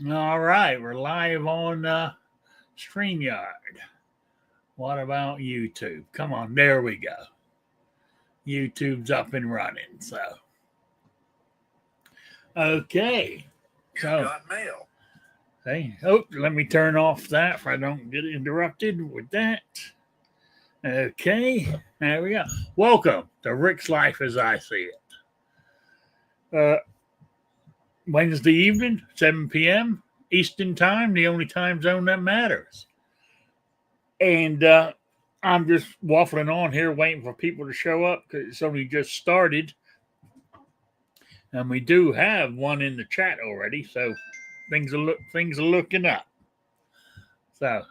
All right, we're live on StreamYard. What about YouTube? Come on, there we go. YouTube's up and running. Okay. You So, got mail. hey, oh, let me turn off that if I don't get interrupted with that. Okay, there we go. Welcome to Rick's Life as I See it. Wednesday evening, 7 p.m. Eastern Time, the only time zone that matters. And I'm just waffling on here, waiting for people to show up because it's only just started, and we do have one in the chat already. So things are looking up. So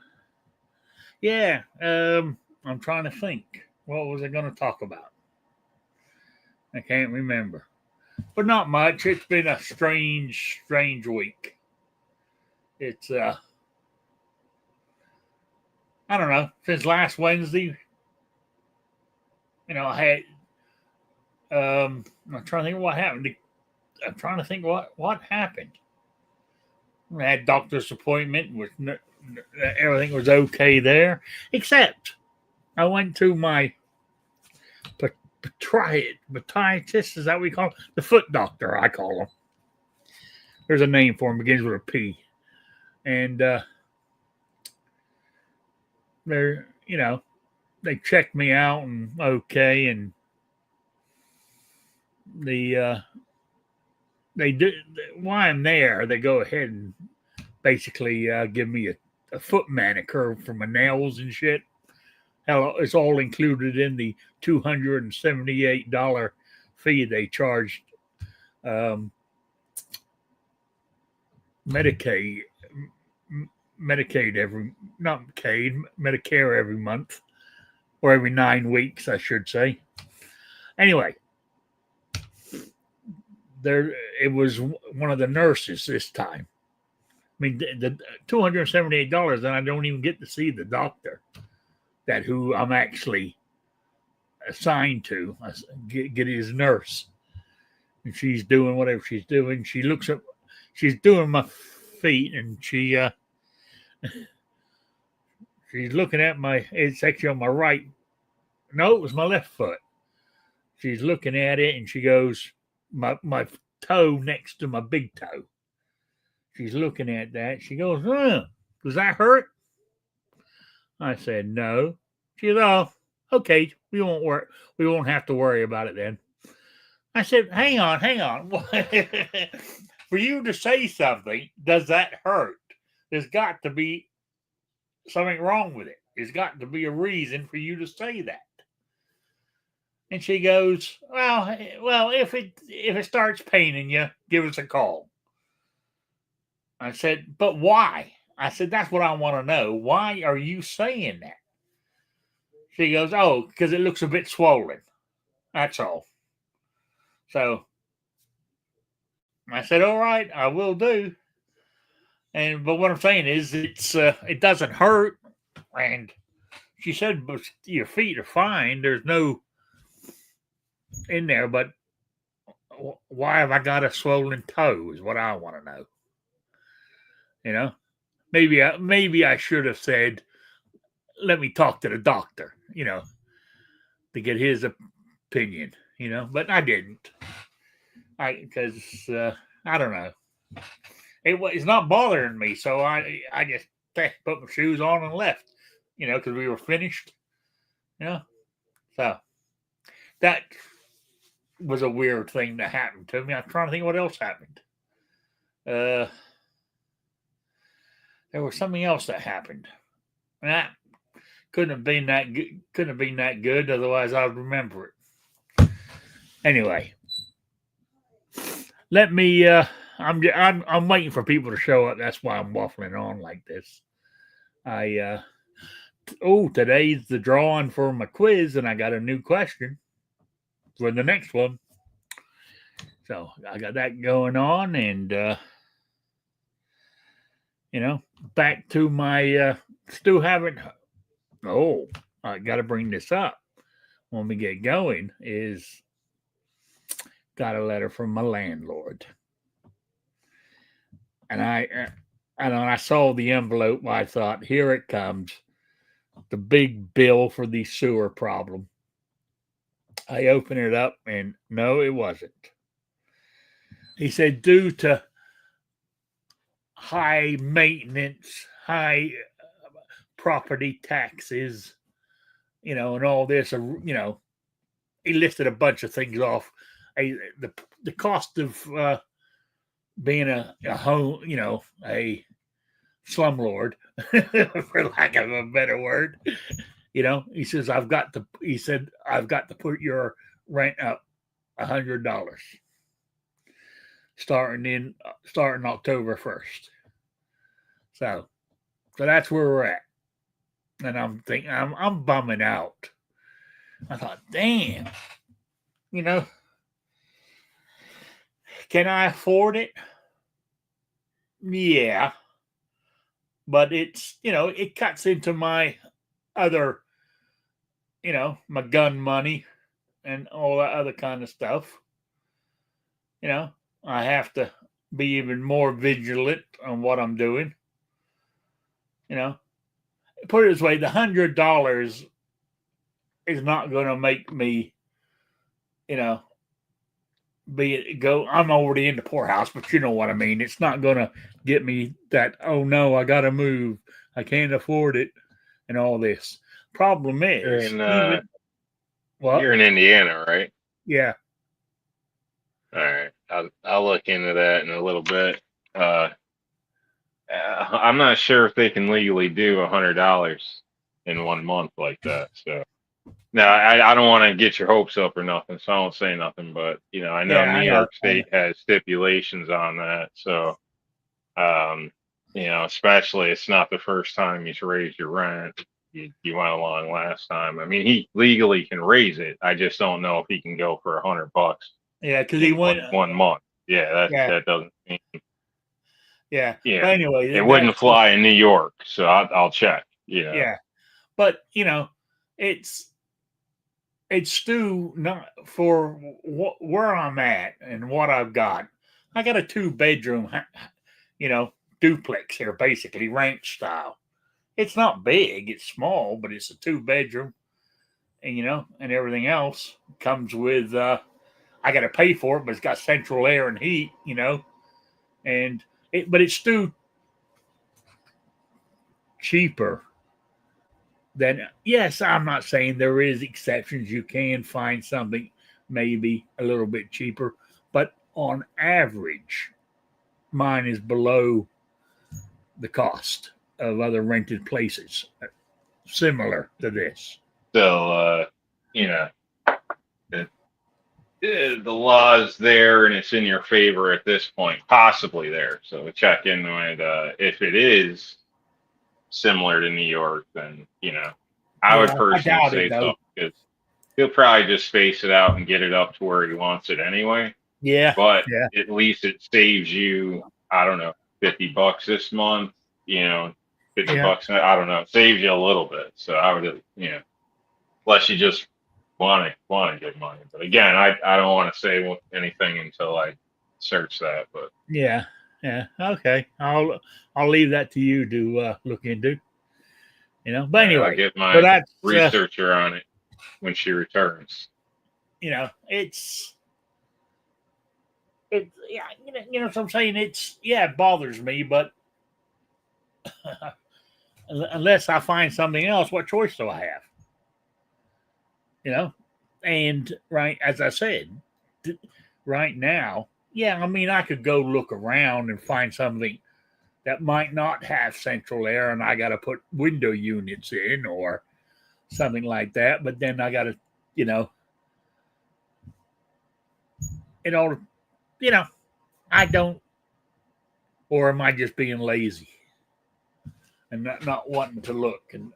yeah, I'm trying to think. What was I going to talk about? I can't remember, but not much. It's been a strange week. It's I don't know, since last Wednesday. I had I'm trying to think what happened. I'm trying to think what happened. I had doctor's appointment with everything was okay there, except I went to my podiatrist. Is that what we call him? The foot doctor? I call him. There's a name for him. Begins with a P, and they're they checked me out and okay, and the they do while I'm there, they go ahead and basically give me a foot manicure for my nails and shit. Hell, it's all included in the $278 fee they charged um, Medicaid, Medicaid every not Medicaid, Medicare every month or every 9 weeks, I should say. Anyway, there it was one of the nurses this time. I mean, the $278, and I don't even get to see the doctor that who I'm actually assigned to. Get his nurse, and she's doing whatever she's doing. She looks at, she's doing my feet, and she's looking at my. It's actually on my right. No, it was my left foot. She's looking at it, and she goes, my toe next to my big toe. She's looking at that. She goes, does that hurt? I said, no. She goes, oh, okay. We won't have to worry about it then. I said, hang on. For you to say something, does that hurt? There's got to be something wrong with it. There's got to be a reason for you to say that. And she goes, well, if it starts paining you, give us a call. I said, but why? I said, that's what I want to know. Why are you saying that? She goes, oh, because it looks a bit swollen. That's all. So I said, all right, I will do. But what I'm saying is, it doesn't hurt. And she said, but your feet are fine. There's no in there. But why have I got a swollen toe? Is what I want to know. Maybe I should have said, let me talk to the doctor. To get his opinion. But I didn't. Because I don't know. It's not bothering me, so I just put my shoes on and left. Because we were finished. So that was a weird thing that happened to me. I'm trying to think what else happened. There was something else that happened. That couldn't have been that good. Couldn't have been that good. Otherwise, I'd remember it. Anyway, let me. I'm waiting for people to show up. That's why I'm waffling on like this. Today's the drawing for my quiz, and I got a new question for the next one. So I got that going on, and back to my still haven't. Oh, I got to bring this up when we get going. Is got a letter from my landlord. And when I saw the envelope, I thought, here it comes, the big bill for the sewer problem. I opened it up, and no, it wasn't. He said, due to high maintenance, high property taxes, and all this, he listed a bunch of things off. The cost of being a home, a slumlord, for lack of a better word. He says, I've got to put your rent up $100 starting October 1st. So that's where we're at. And I'm thinking, I'm bumming out. I thought, damn, can I afford it? Yeah. But it's, it cuts into my other, my gun money and all that other kind of stuff. I have to be even more vigilant on what I'm doing. Put it this way, the $100 is not going to make me, I'm already in the poorhouse, but you know what I mean. It's not going to get me that, oh no, I got to move. I can't afford it and all this. Problem is, you're in Indiana, right? Yeah. All right. I'll look into that in a little bit. I'm not sure if they can legally do $100 in 1 month like that. So no, I don't want to get your hopes up or nothing, so I won't say nothing. But I know New York State has stipulations on that. So especially it's not the first time he's raised your rent. You went along last time. I mean, he legally can raise it. I just don't know if he can go for $100. Yeah, because he went 1 month. Yeah, that doesn't mean. Yeah. But anyway, it wouldn't fly in New York, so I'll check. Yeah, but it's Stu, not for where I'm at and what I've got. I got a 2-bedroom, duplex here, basically ranch style. It's not big; it's small, but it's a 2-bedroom, and and everything else comes with. I got to pay for it, but it's got central air and heat, and but it's still cheaper than. Yes, I'm not saying there is exceptions. You can find something maybe a little bit cheaper, but on average, mine is below the cost of other rented places similar to this. So, the law's there and it's in your favor at this point, possibly there. So check in with if it is similar to New York, then I would personally say so, because he'll probably just space it out and get it up to where he wants it anyway. Yeah. But at least it saves you, I don't know, $50 this month, $50. I don't know, it saves you a little bit. So I would, unless you just want to get money. But again, I don't want to say anything until I search that. But yeah, okay, I'll leave that to you to look into. But anyway, I'll get my researcher on it when she returns. It's what I'm saying. It bothers me, but unless I find something else, what choice do I have? And right, as I said, right now, I mean, I could go look around and find something that might not have central air, and I got to put window units in or something like that. But then I got to, it all, I don't, or am I just being lazy and not wanting to look? And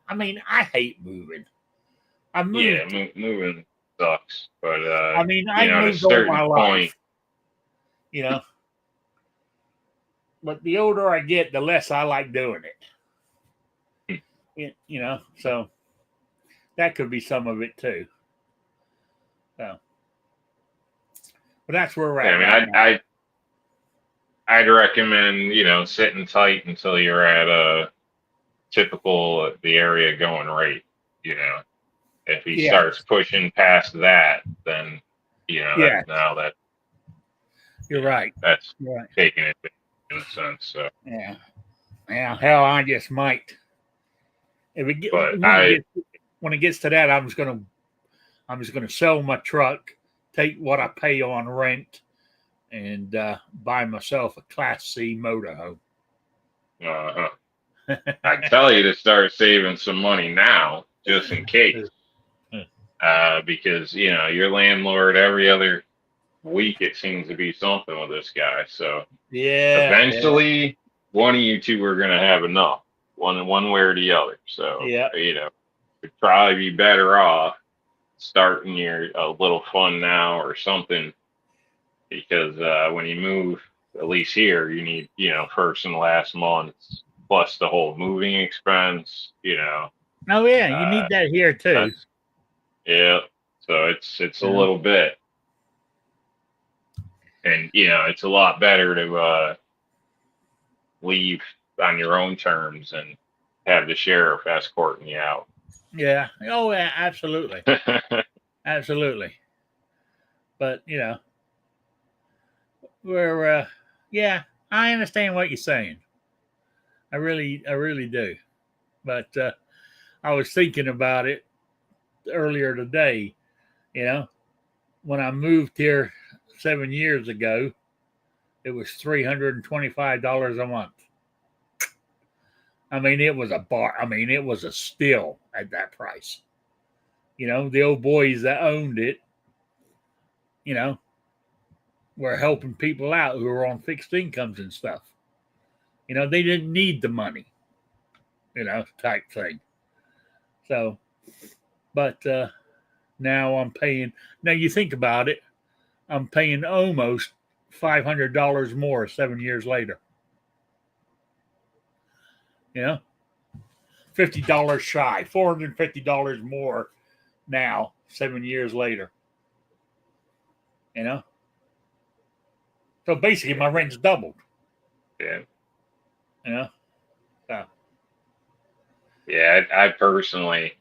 I mean, I hate moving. I moved. Yeah, moving sucks, but I mean, I moved all my life. But the older I get, the less I like doing it. So that could be some of it too. So, but that's where we're at. I mean, I'd recommend, sitting tight until you're at a typical the area going rate. If he Yeah, starts pushing past that, then yeah, that you're right. that's You're right. taking it in a sense. So, Yeah, yeah. Hell, I just might. If it get but when it gets to that, I'm just gonna sell my truck, take what I pay on rent, and buy myself a Class C motorhome. uh, I tell you to start saving some money now, just in case, because your landlord every other week it seems to be something with this guy. So Yeah, yeah, eventually, one of you two are gonna have enough, one way or the other. So yeah. it'd probably be better off starting your a little fun now or something, because when you move, at least here, you need first and last months plus the whole moving expense. Oh yeah, you Uh, need that here too. that's yeah. So it's a You know? little bit, and it's a lot better to leave on your own terms and have the sheriff escorting you out. Yeah. Oh yeah, absolutely, absolutely. But we're yeah, I understand what you're saying. I really do. But I was thinking about it earlier today. You know, when I moved here 7 years ago, it was $325 a month. I mean, it was a bar. I mean, it was a steal at that price. The old boys that owned it, you know, were helping people out who were on fixed incomes and stuff. They didn't need the money, type thing. So, but now I'm paying. Now you think about it, I'm paying almost $500 more 7 years later. You know, $50 shy, $450 more now 7 years later. You know, so basically my rent's doubled. Yeah. You know, so Yeah, I personally,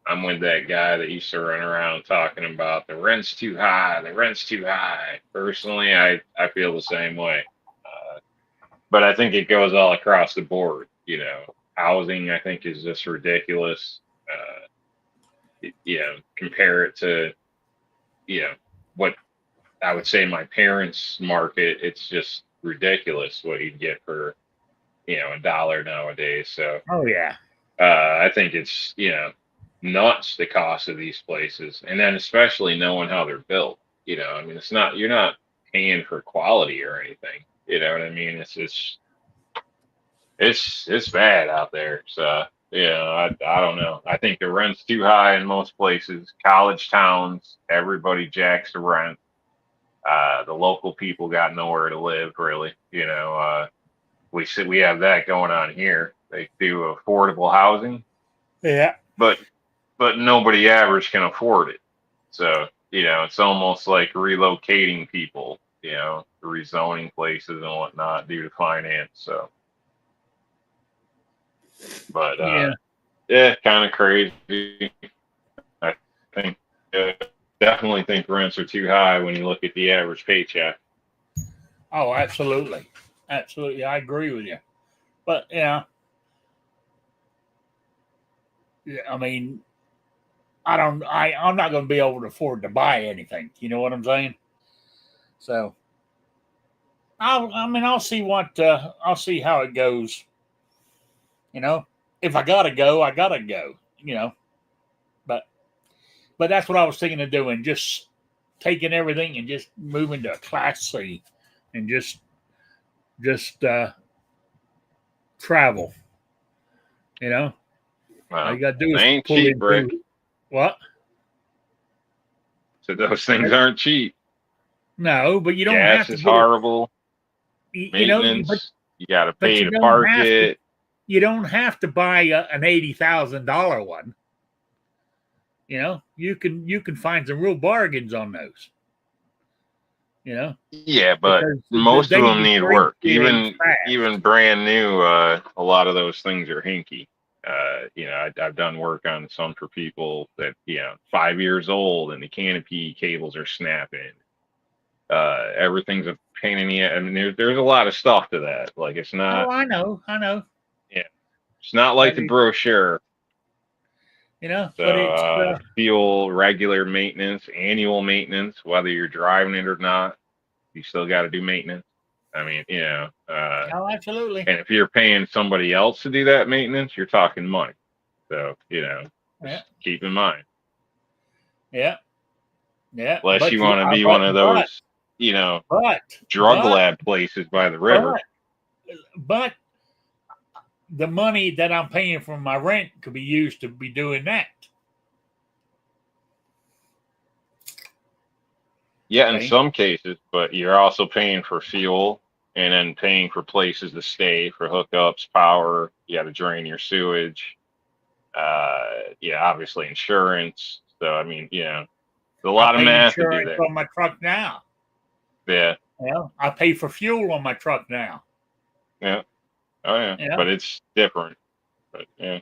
I'm with that guy that used to run around talking about the rent's too high, the rent's too high. Personally, I feel the same way. But I think it goes all across the board. Housing, I think, is just ridiculous. Compare it to, what I would say my parents' market, it's just ridiculous what you'd get for, $1 nowadays. So, oh yeah, I think it's nuts the cost of these places, and then especially knowing how they're built. I mean, it's not you're not paying for quality or anything. You know what I mean? It's bad out there. So I don't know. I think the rent's too high in most places. College towns, everybody jacks the rent. The local people got nowhere to live really. We have that going on here. They do affordable housing, yeah, but nobody average can afford it. So, it's almost like relocating people, rezoning places and whatnot due to finance. So, but yeah. yeah, kind of crazy. I think definitely think rents are too high when you look at the average paycheck. Oh, absolutely, absolutely. I agree with you. But yeah, I mean, I don't. I'm not going to be able to afford to buy anything. You know what I'm saying? So I'll see what I'll see how it goes. You know, if I gotta go, I gotta go. You know, but that's what I was thinking of doing. Just taking everything and just moving to a Class C, and just travel. All Well, you got to do they is ain't pull cheap, into Rick. what? So those things aren't cheap. No, but you don't have Gas to is get it. horrible. But Maintenance, you got to pay you to don't park have to. it. You don't have to buy an $80,000 one. You can find some real bargains on those. You know, Yeah, but because most of they them need work. depreciate fast. Even brand new, a lot of those things are hinky. I've done work on some for people that 5 years old, and the canopy cables are snapping. Everything's a pain in the ass. I mean, there's a lot of stuff to that. Like it's Oh, not, I know. yeah, it's not like But the it, brochure. So but it's fuel, regular maintenance, annual maintenance, whether you're driving it or not, you still got to do maintenance. I mean, oh, absolutely. and if you're paying somebody else to do that maintenance, you're talking money. So, Yeah, just keep in mind. yeah, yeah. Unless But you you, want to be one of those, but, drug lab places by the river. but the money that I'm paying for my rent could be used to be doing that. Yeah, in See? some cases, but you're also paying for fuel and then paying for places to stay for hookups, power. You got to drain your sewage. Yeah, obviously insurance. So, I mean, there's a I lot of pay math to do insurance there. on my truck now. Yeah. I pay for fuel on my truck now. Yeah. Oh, yeah. But it's different. But, yeah.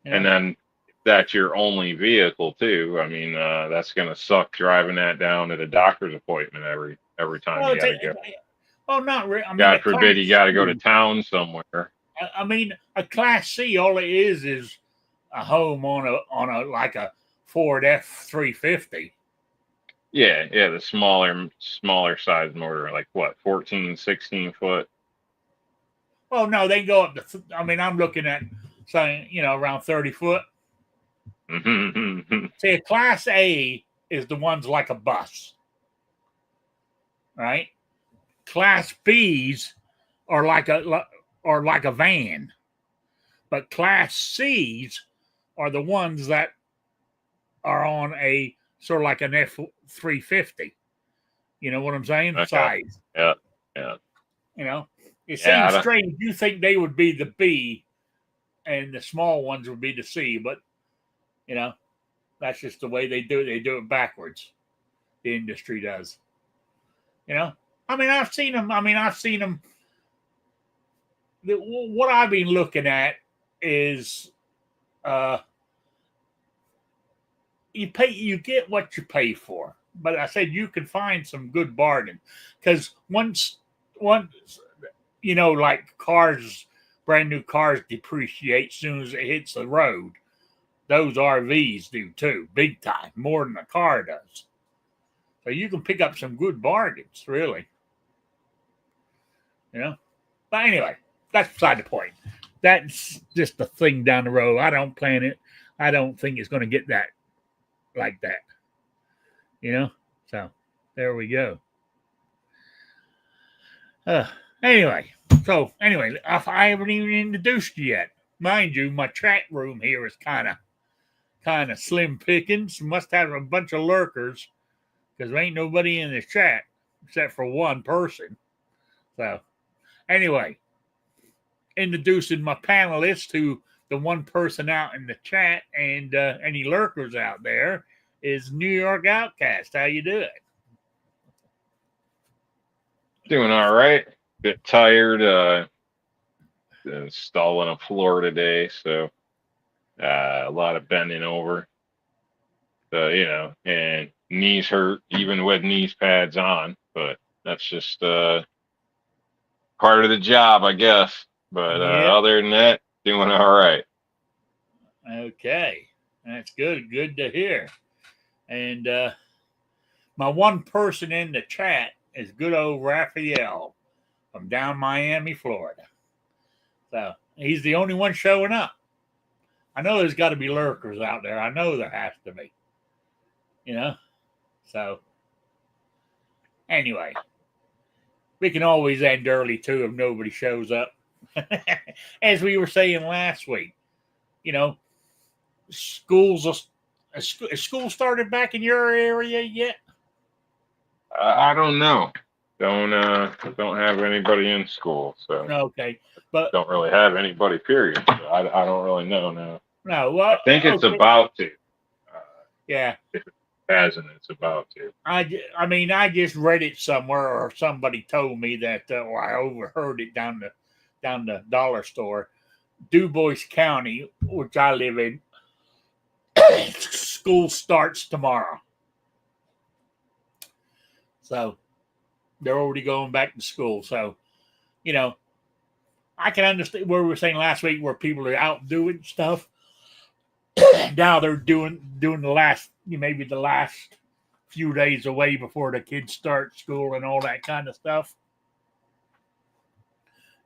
And then if that's your only vehicle too, I mean, that's going to suck driving that down to the doctor's appointment every time Well, you got to go. well, not really. I mean, God forbid you got to go to town somewhere. I mean, a Class C, all it is a home on a like a Ford F-350. Yeah, the smaller size motor, like what, 14, 16 foot. Well, no, they go up to. I mean, I'm looking at saying around 30 foot. See, a Class A is the ones like a bus, right? Class Bs are like a van, but Class Cs are the ones that are on a sort of like an F-350. You know what I'm saying? Okay. Size. Yeah. It seems strange. You think they would be the B, and the small ones would be the C, but that's just the way they do it. They do it backwards. The industry does. I mean, I've seen them. What I've been looking at is you get what you pay for. But I said you can find some good bargain because once like cars, brand new cars depreciate as soon as it hits the road. Those RVs do too, big time, more than a car does. So you can pick up some good bargains, really. But anyway, that's beside the point. That's just a thing down the road. I don't plan it. I don't think it's going to get that like that. So there we go. Anyway, I haven't even introduced you yet. Mind you, my chat room here is kind of slim pickings. Must have a bunch of lurkers because there ain't nobody in the chat except for one person. So anyway, introducing my panelists to the one person out in the chat and any lurkers out there is New York Outcast. How you doing? Doing all right. Bit tired. Installing a floor today, so a lot of bending over. So and knees hurt even with knees pads on, but that's just part of the job, I guess. But other than that, doing all right. Okay, that's good. Good to hear. And my one person in the chat is good old Raphael from down Miami, Florida. So he's the only one showing up. I know there's got to be lurkers out there. I know there has to be. So anyway, we can always end early too if nobody shows up. As we were saying last week, schools. Has school started back in your area yet? I don't know. Don't have anybody in school, so okay. But don't really have anybody. Period. So I don't really know now. No, well, I think it's about to. Yeah. If it hasn't. It's about to. I mean, I just read it somewhere, or somebody told me that, or I overheard it down the dollar store. DuBois County, which I live in, school starts tomorrow. So they're already going back to school. So, you know, I can understand where we were saying last week where people are out doing stuff. Now they're doing maybe the last few days away before the kids start school and all that kind of stuff.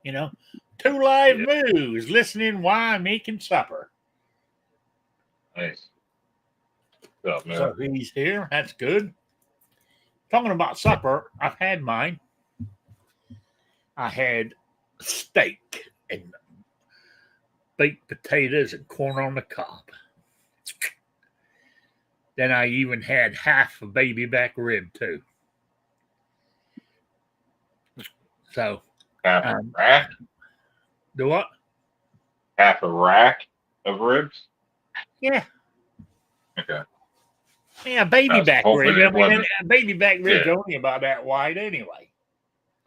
You know, 2 Live News, listening while making supper. Nice. So he's here. That's good. Talking about supper, I've had mine. I had steak and baked potatoes and corn on the cob. Then I even had half a baby back rib too. So half a rack? The what? Half a rack of ribs? Yeah. Okay. Yeah, baby back rib. I mean, baby back rib's Yeah. only about that wide anyway.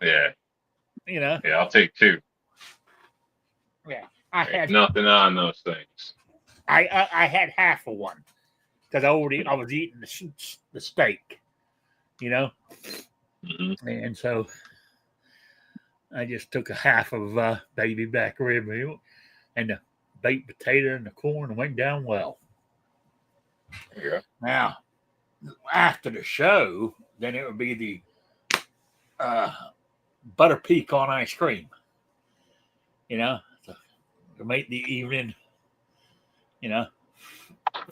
Yeah. You know? Yeah, I'll take 2. Yeah. I had nothing on those things. I had half of one because I was eating the steak, you know, and so I just took a half of baby back rib and the baked potato and the corn and went down well. Yeah. Now, after the show, then it would be the butter pecan ice cream, you know, to make the evening, you know,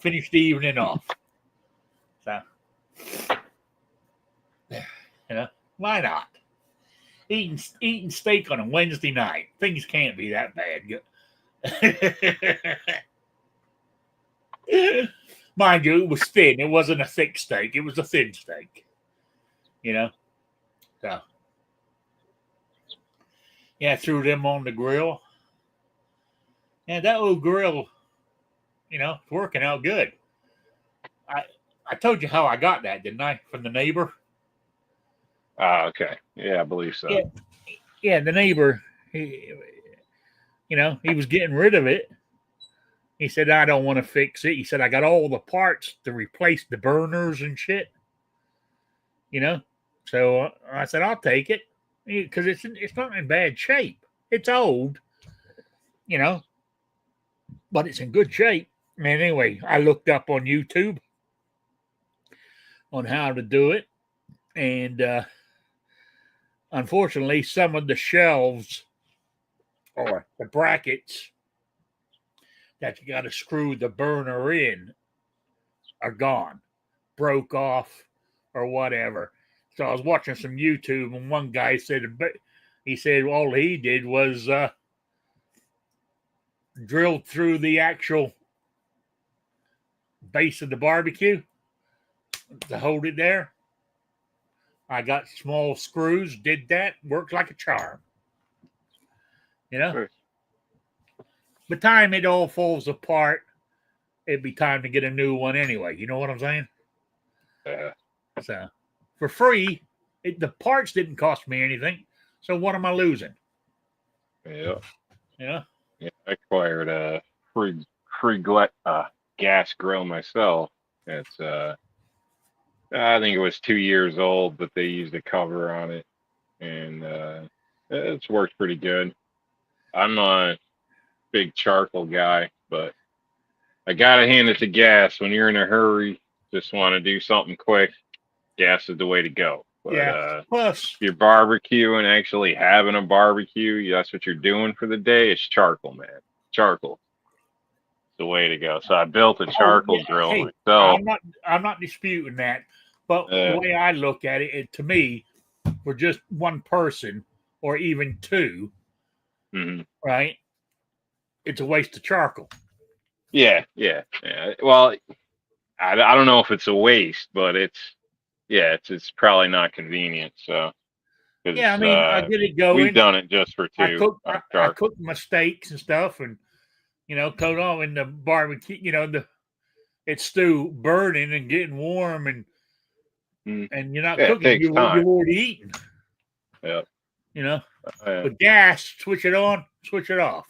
finish the evening off. So, you know, why not? Eating steak on a Wednesday night. Things can't be that bad. Mind you, it was thin. It wasn't a thick steak. It was a thin steak. You know? So, yeah, I threw them on the grill. And that old grill, you know, it's working out good. I told you how I got that, didn't I? From the neighbor. Okay. Yeah, I believe so. Yeah, the neighbor, he was getting rid of it. He said, I don't want to fix it. He said, I got all the parts to replace the burners and shit. You know? So I said, I'll take it. Because it's not in bad shape. It's old, you know, but it's in good shape. And anyway, I looked up on YouTube on how to do it. And unfortunately, some of the shelves or the brackets that you got to screw the burner in are gone, broke off, or whatever. So I was watching some YouTube, and one guy said, all he did was drilled through the actual base of the barbecue to hold it there. I got small screws, did that, worked like a charm. You know? Sure. By the time it all falls apart, it'd be time to get a new one anyway. You know what I'm saying? Yeah. So, for free, the parts didn't cost me anything. So what am I losing? Yeah. Yeah. Yeah. I acquired a free gas grill myself. It's I think it was 2 years old, but they used a cover on it, and it's worked pretty good. I'm a big charcoal guy, but I gotta hand it to gas. When you're in a hurry, just want to do something quick, gas is the way to go. But Yeah. Plus, if you're barbecuing, actually having a barbecue, that's what you're doing for the day. It's charcoal, man. Charcoal. The way to go. So I built a charcoal grill myself. I'm not disputing that, but the way I look at it, to me, for just one person or even two, right? It's a waste of charcoal. Yeah. Well, I don't know if it's a waste, but it's probably not convenient. So yeah, I mean, I get it going. We've done it just for two. I cook my steaks and stuff, and coat on in the barbecue. it's still burning and getting warm, and you're not Yeah, it cooking. takes time. You've already eaten. Yeah. You know, Yeah. but gas, switch it on, switch it off.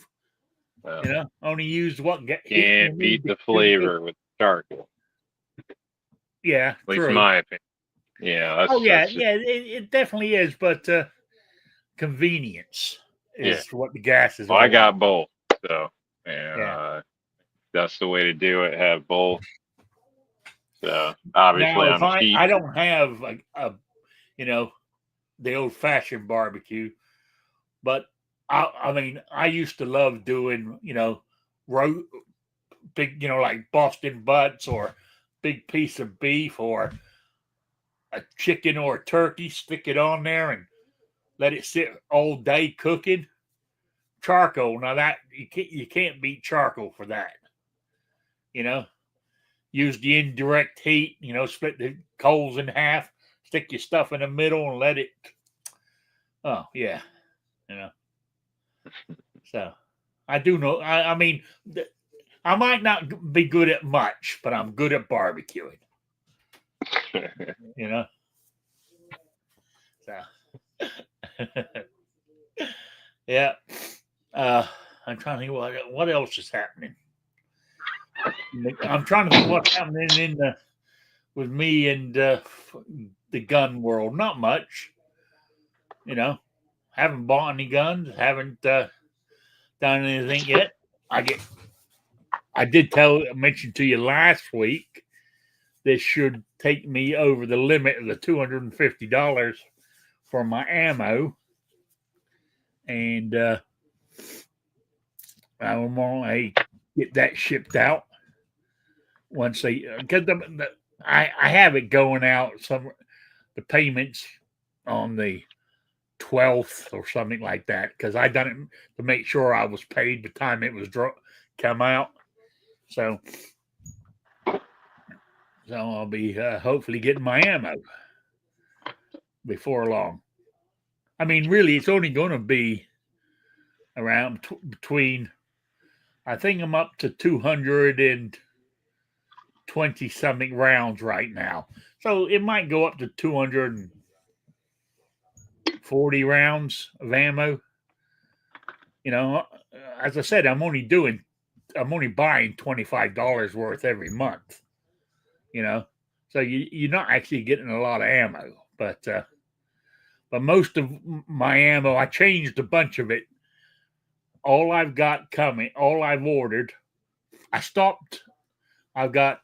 Yeah. You know, only use what heat you Can't need beat to the cook. flavor with charcoal. Yeah, At least true. my opinion. Yeah. It definitely is, but convenience is what the gas is. Well, all I got about. both, so that's the way to do it. Have both. So obviously, Now, if I'm cheap. I don't have a the old fashioned barbecue, but I mean, I used to love doing big like Boston butts or big piece of beef or a chicken or a turkey, stick it on there and let it sit all day cooking. Charcoal, now that you can't beat charcoal for that. You know, use the indirect heat. Split the coals in half, stick your stuff in the middle, and let it. Oh yeah, So I do know. I mean, I might not be good at much, but I'm good at barbecuing. So yeah. I'm trying to think what else is happening. I'm trying to think what's happening with me and the gun world. Not much. Haven't bought any guns. Haven't done anything yet. I did mention to you last week. This should take me over the limit of the $250 for my ammo, and I'm gonna get that shipped out once because I have it going out the payments on the 12th or something like that because I done it to make sure I was paid the time it was come out. So I'll be hopefully getting my ammo before long. I mean, really, it's only going to be around between. I think I'm up to 220 something rounds right now. So it might go up to 240 rounds of ammo. As I said, I'm only buying $25 worth every month. So you're not actually getting a lot of ammo, but most of my ammo, I changed a bunch of it. All I've got coming, all I've ordered, I stopped. I've got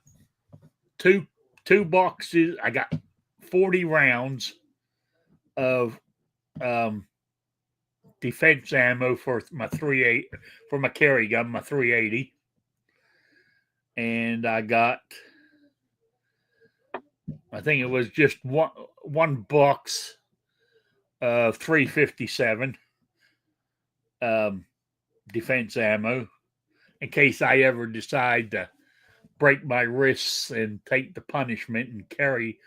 two boxes. I got 40 rounds of defense ammo for my 3.8 for my carry gun, my 380, and I got. I think it was just one box of 357 defense ammo in case I ever decide to break my wrists and take the punishment and carry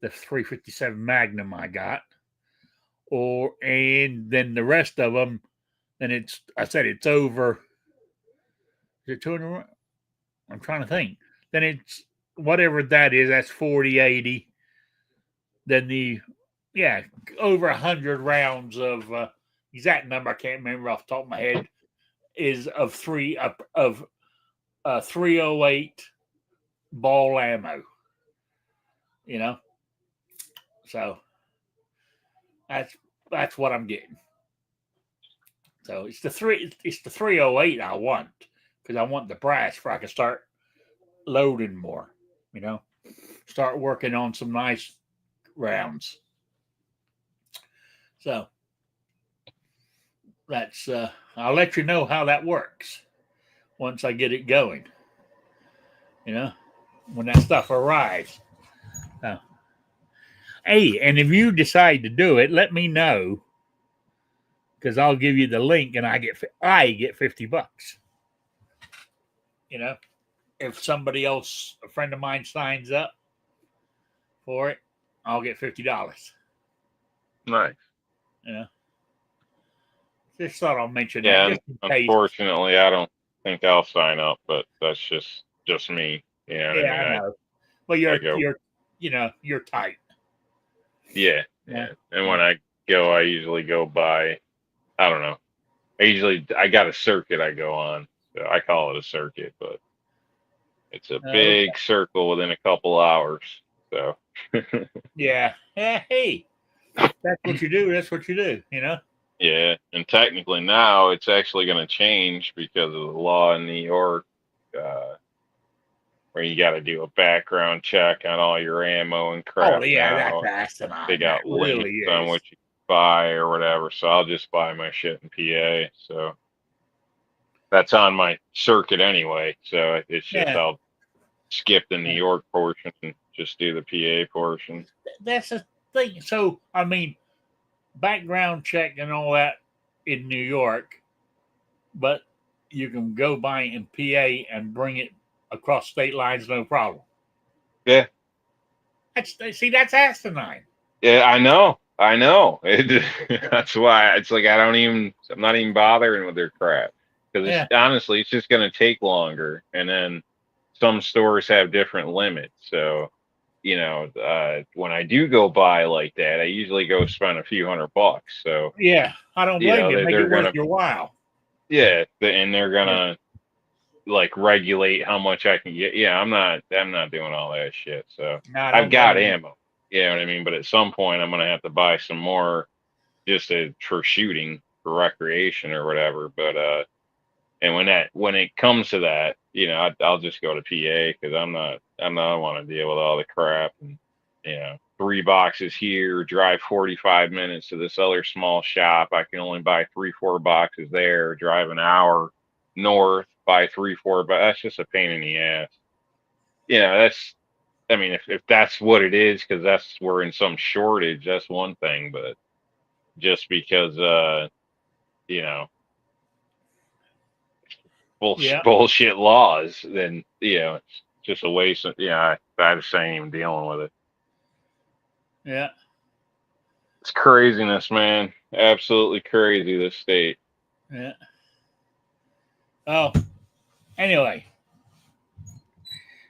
the 357 Magnum I got. And then the rest of them, and it's over. Is it 200? I'm trying to think. Then it's whatever that is, that's 40, 80. Then over 100 rounds of exact number I can't remember off the top of my head is of 308 ball ammo. So that's what I'm getting. So it's the 308 I want because I want the brass for I can start loading more. Start working on some nice rounds. So that's I'll let you know how that works once I get it going. When that stuff arrives. Hey, and if you decide to do it, let me know because I'll give you the link and I get $50. If somebody else, a friend of mine, signs up for it, I'll get $50. Nice. Just thought I'll mention that. Yeah, just in case. unfortunately, I don't think I'll sign up, but that's just me. You know what I Yeah, mean? I know. Well, I go, you're tight. yeah, Yeah. yeah. And when I go, I usually go by, I don't know. I got a circuit I go on. So I call it a circuit, but it's a Okay. big circle within a couple hours. So Yeah. Yeah. Hey, that's what you do. That's what you do. yeah, and technically now it's actually going to change because of the law in New York, uh, where you got to do a background check on all your ammo and Oh, crap yeah. That's now. They asinine. That got limits really on is. what you can buy or whatever. So I'll just buy my shit in PA. So that's on my circuit anyway. So it's just Yeah. I'll skip the New York portion and just do the PA portion. That's the thing. So, I mean, background check and all that in New York, but you can go buy it in PA and bring it across state lines, no problem. Yeah, That's asinine. yeah, I know. I know. That's why it's like I'm not even bothering with their crap because it's Yeah. honestly, it's just going to take longer. And then some stores have different limits. So, when I do go buy like that, I usually go spend a few $100. So, Yeah. I don't blame you. Make they're it worth gonna, your while. yeah, and they're Yeah. gonna like regulate how much I can get. Yeah, I'm not doing all that shit. So No, I I've don't got blame you. ammo. You know what I mean? But at some point I'm gonna have to buy some more just for shooting for recreation or whatever. But and when it comes to that, I'll just go to PA because I don't want to deal with all the crap and 3 boxes here, drive 45 minutes to this other small shop. I can only buy 3, 4 boxes there, drive an hour north, buy 3, 4, but that's just a pain in the ass. That's, I mean, if that's what it is, because we're in some shortage, that's one thing, but just because, you know, Yeah. bullshit laws, then, it's just a waste of, I just ain't even dealing with it. Yeah. It's craziness, man. Absolutely crazy, this state. Yeah. Oh, anyway.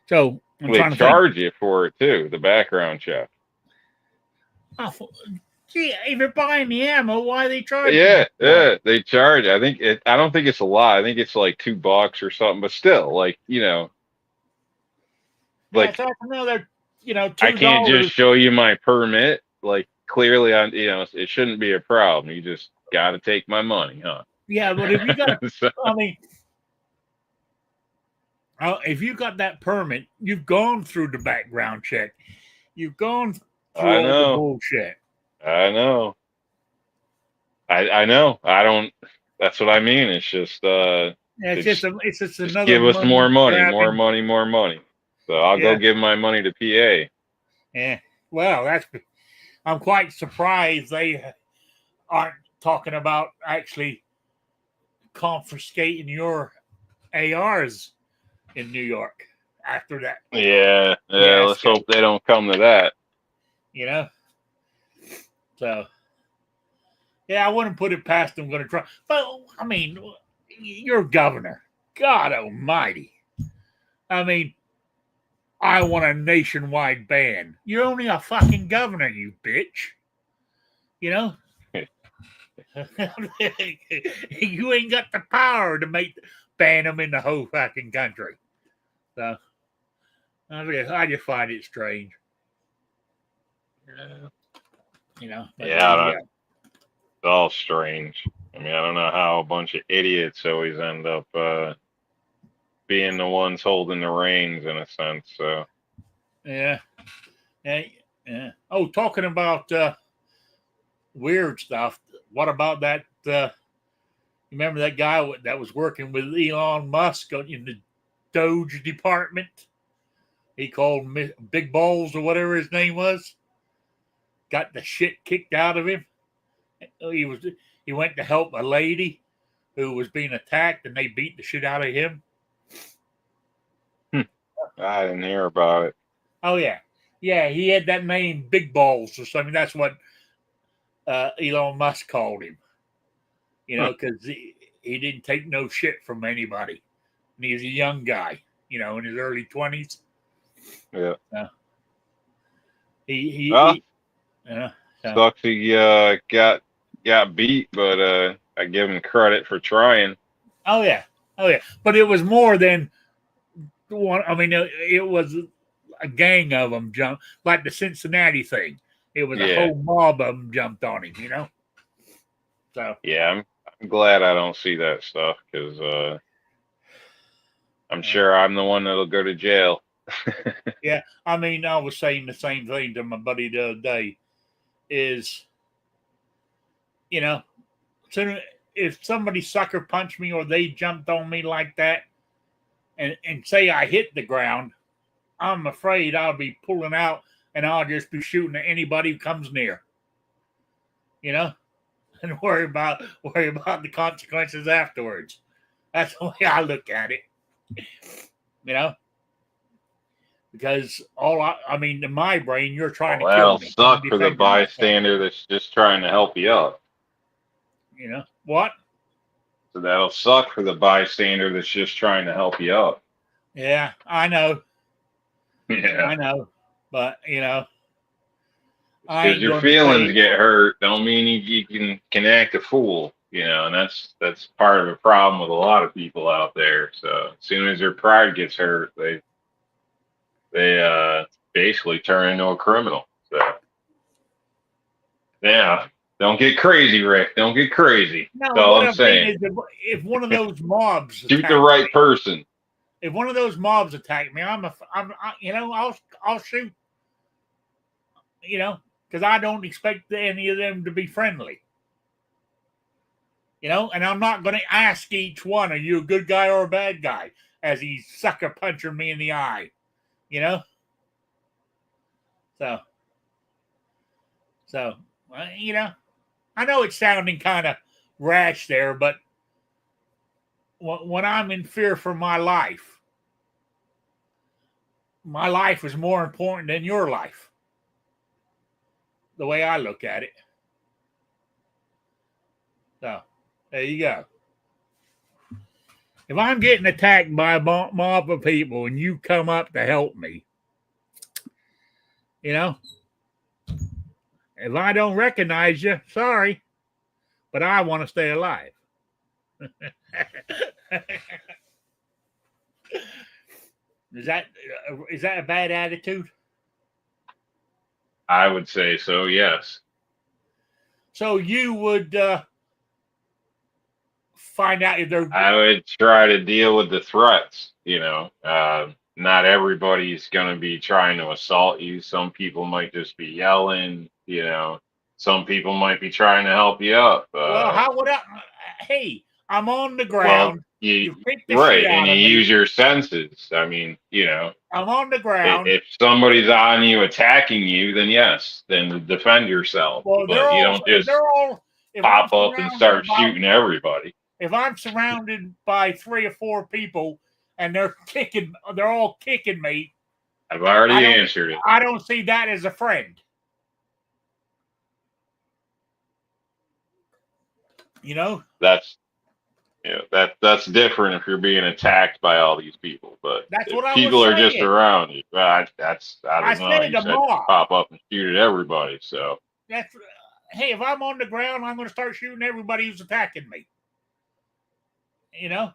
So I'm They trying to think. charge you for it too, the background check. Oh, gee, if you're buying the ammo, why are they charging you Yeah, for it? yeah, they charge. I don't think it's a lot. I think it's like $2 or something, but still, like, Yeah, like so that's another, I can't just $2. show you my permit. Like clearly it shouldn't be a problem. You just gotta take my money, huh? Yeah, but if you got, So, I mean, if you got that permit, you've gone through the background check. You've gone through I all the know. bullshit. I know. I know. I don't that's what I mean. It's just Yeah, it's it's just just another give us money more money, more grabbing. money, more money. So I'll go Yeah, give my money to PA. yeah. Well, I'm quite surprised they aren't talking about actually confiscating your ARs in New York after that Yeah, yeah. Let's fiasco. hope they don't come to that. You know, so yeah, I wouldn't put it past them. Going to try, but I mean, you're governor. God Almighty. I mean, I want a nationwide ban. You're only a fucking governor, you bitch. You know, you ain't got the power to ban them in the whole fucking country. So I just find it strange. Yeah, But there yeah. you go. It's all strange. I mean, I don't know how a bunch of idiots always end up being the ones holding the reins in a sense. So Yeah, yeah, yeah. Oh, talking about weird stuff. What about that? Remember that guy that was working with Elon Musk in the Doge department? He called Big Balls or whatever his name was. Got the shit kicked out of him. He went to help a lady who was being attacked, and they beat the shit out of him. I didn't hear about it. Oh yeah, yeah. He had that name, Big Balls or something. That's what Elon Musk called him. Huh. Because he didn't take no shit from anybody, and he was a young guy. in his early 20s. Yeah. He Well, so. sucks he got beat, but I give him credit for trying. Oh yeah, but it was more than one. I mean, it was a gang of them jumped, like the Cincinnati thing. It was a Yeah. whole mob of them jumped on him. So Yeah, I'm glad I don't see that stuff because I'm sure I'm the one that'll go to jail. yeah, I mean, I was saying the same thing to my buddy the other day. Is so if somebody sucker punched me or they jumped on me like that, and say I hit the ground, I'm afraid I'll be pulling out and I'll just be shooting at anybody who comes near. And worry about the consequences afterwards. That's the way I look at it. Because I mean, in my brain, you're trying Well, to kill that'll me. I'm suck for the defending myself. bystander that's just trying to help you up. What? So that'll suck for the bystander that's just trying to help you up. Yeah, I know. Yeah. I know. But I Because ain't your going to feelings say. get hurt don't mean you can act a fool, and that's part of the problem with a lot of people out there. So as soon as their pride gets hurt, they basically turn into a criminal. So yeah, don't get crazy, Rick. Don't get crazy. No, That's all what I'm I mean saying. is, if one of those mobs Shoot the attack right me, person. if one of those mobs attack me, I'll shoot. Because I don't expect any of them to be friendly. And I'm not going to ask each one, are you a good guy or a bad guy, as he's sucker punching me in the eye, So, I know it's sounding kind of rash there, but when I'm in fear for my life is more important than your life. The way I look at it. So, there you go. If I'm getting attacked by a mob of people and you come up to help me, if I don't recognize you, sorry, but I want to stay alive. Is that a bad attitude? I would say so, yes. So you would find out if they're. I would try to deal with the threats. Not everybody's going to be trying to assault you. Some people might just be yelling. Some people might be trying to help you up. Well, how would I? Hey, I'm on the Well, ground. You pick the shit right, and out you of me. use your senses. I mean, I'm on the ground. if somebody's on you attacking you, then yes, then defend yourself. Well, But you don't just pop up and start shooting everybody. If I'm surrounded by 3 or 4 people and they're all kicking me. I've already answered it. I don't see that as a friend. That's different if you're being attacked by all these people. But that's if what I people was are just saying. around you, I don't know. You said mob. pop up and shoot at everybody. So hey, if I'm on the ground, I'm going to start shooting everybody who's attacking me. And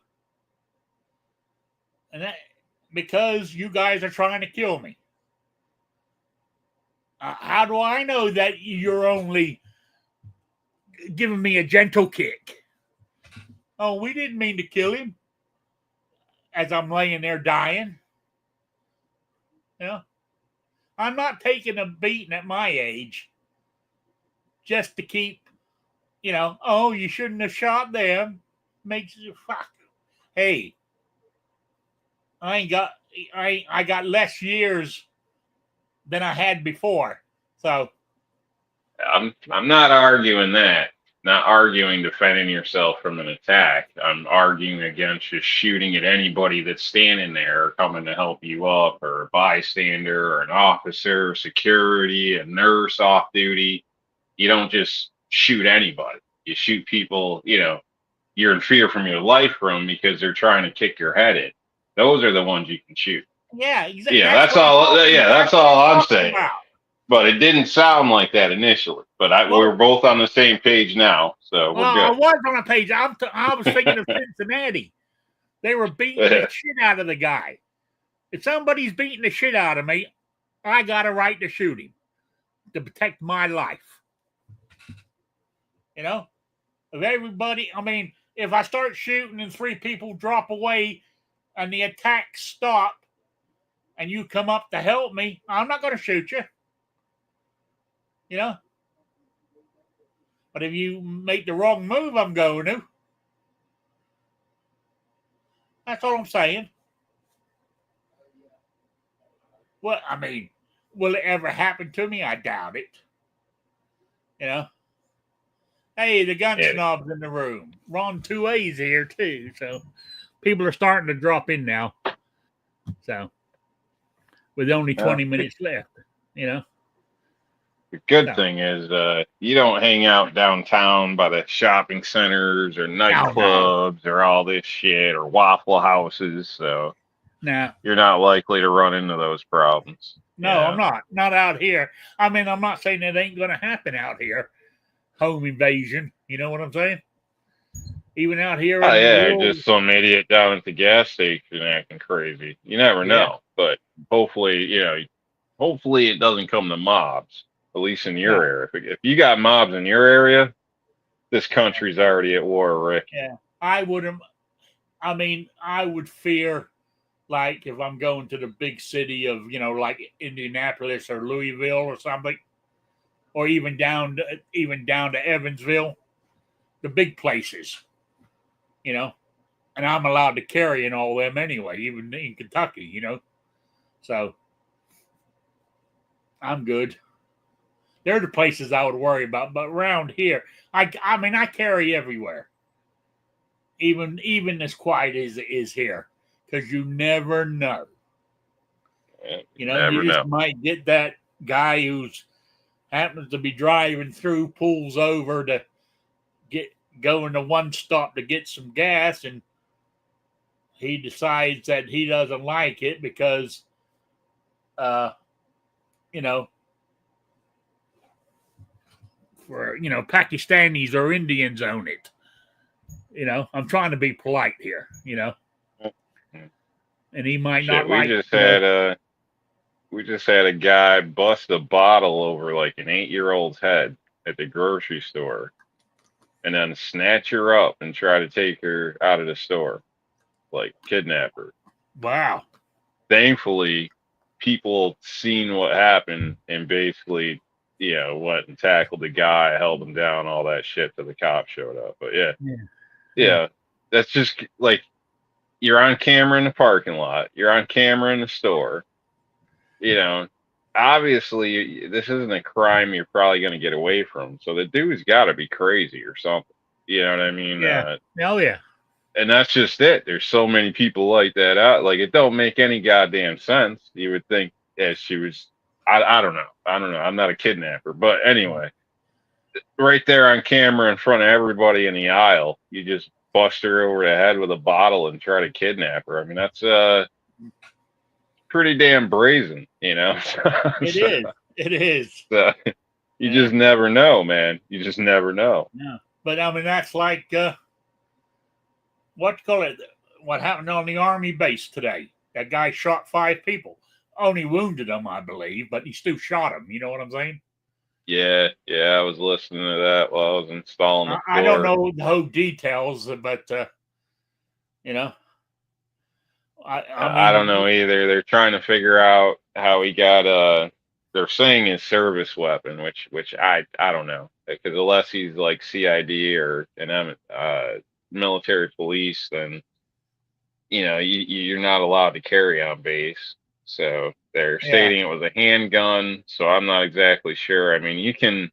that because you guys are trying to kill me. How do I know that you're only giving me a gentle kick? Oh, we didn't mean to kill him. As I'm laying there dying. I'm not taking a beating at my age just to keep, oh, you shouldn't have shot them. Makes you fuck. Hey, I got less years than I had before. So I'm not arguing that. Not arguing defending yourself from an attack. I'm arguing against just shooting at anybody that's standing there or coming to help you up, or a bystander or an officer, security, a nurse off duty. You don't just shoot anybody. You shoot people, you're in fear from your life from because they're trying to kick your head in. Those are the ones you can shoot. Yeah, exactly. Yeah, that's all. Yeah, that's all I'm saying. But it didn't sound like that initially. But we're both on the same page now, so we're good. I was on a page. I was thinking of Cincinnati. They were beating the shit out of the guy. If somebody's beating the shit out of me, I got a right to shoot him to protect my life. You know, if everybody, I mean, if I start shooting and 3 people drop away and the attacks stop and you come up to help me, I'm not going to shoot you. You know? But if you make the wrong move, I'm going to. That's all I'm saying. Well, I mean, will it ever happen to me? I doubt it. You know? Hey, the gun snob's in the room. Ron 2A's here, too. So people are starting to drop in now. So, with only 20 minutes left, you know? The good thing is you don't hang out downtown by the shopping centers or nightclubs or all this shit or Waffle Houses. So you're not likely to run into those problems. No, I'm not. Not out here. I mean, I'm not saying it ain't going to happen out here. Home invasion. You know what I'm saying? Even out here. Oh, yeah. Just some idiot down at the gas station acting crazy. You never know. But hopefully, hopefully it doesn't come to mobs. At least in your area. If you got mobs in your area, this country's already at war, Rick. Yeah, I wouldn't. I mean, I would fear, like, if I'm going to the big city of, like Indianapolis or Louisville or something, or even down to Evansville, the big places, and I'm allowed to carry in all them anyway, even in Kentucky, So I'm good. They're the places I would worry about, but around here, I mean, I carry everywhere, even as quiet as it is here, because you never know. You just might get that guy who's happens to be driving through, pulls over to go into one stop to get some gas, and he decides that he doesn't like it because, for Pakistanis or Indians own it. I'm trying to be polite here, and he might not like it. We just had a guy bust a bottle over like an 8-year-old's head at the grocery store and then snatch her up and try to take her out of the store, like kidnap her. Wow. Thankfully, people seen what happened and basically went and tackled the guy, held him down, all that shit till the cops showed up. But yeah, that's just like you're on camera in the parking lot, you're on camera in the store. Obviously this isn't a crime you're probably going to get away from. So the dude's got to be crazy or something. You know what I mean? Yeah. Yeah. And that's just it. There's so many people like that out. Like it don't make any goddamn sense. You would think she was. I don't know. I'm not a kidnapper. But anyway, right there on camera in front of everybody in the aisle, you just bust her over the head with a bottle and try to kidnap her. I mean, that's pretty damn brazen, It is. So, you just never know, man. You just never know. Yeah. But I mean, that's like what happened on the Army base today. That guy shot 5 people. Only wounded them, I believe, but he still shot them. You know what I'm saying? Yeah, I was listening to that while I was installing the floor. I don't know the whole details, but I don't know either. They're trying to figure out how he got they're saying his service weapon, which I don't know, because unless he's like CID or an military police, then you're not allowed to carry on base. So they're stating it was a handgun. So I'm not exactly sure. I mean, you can,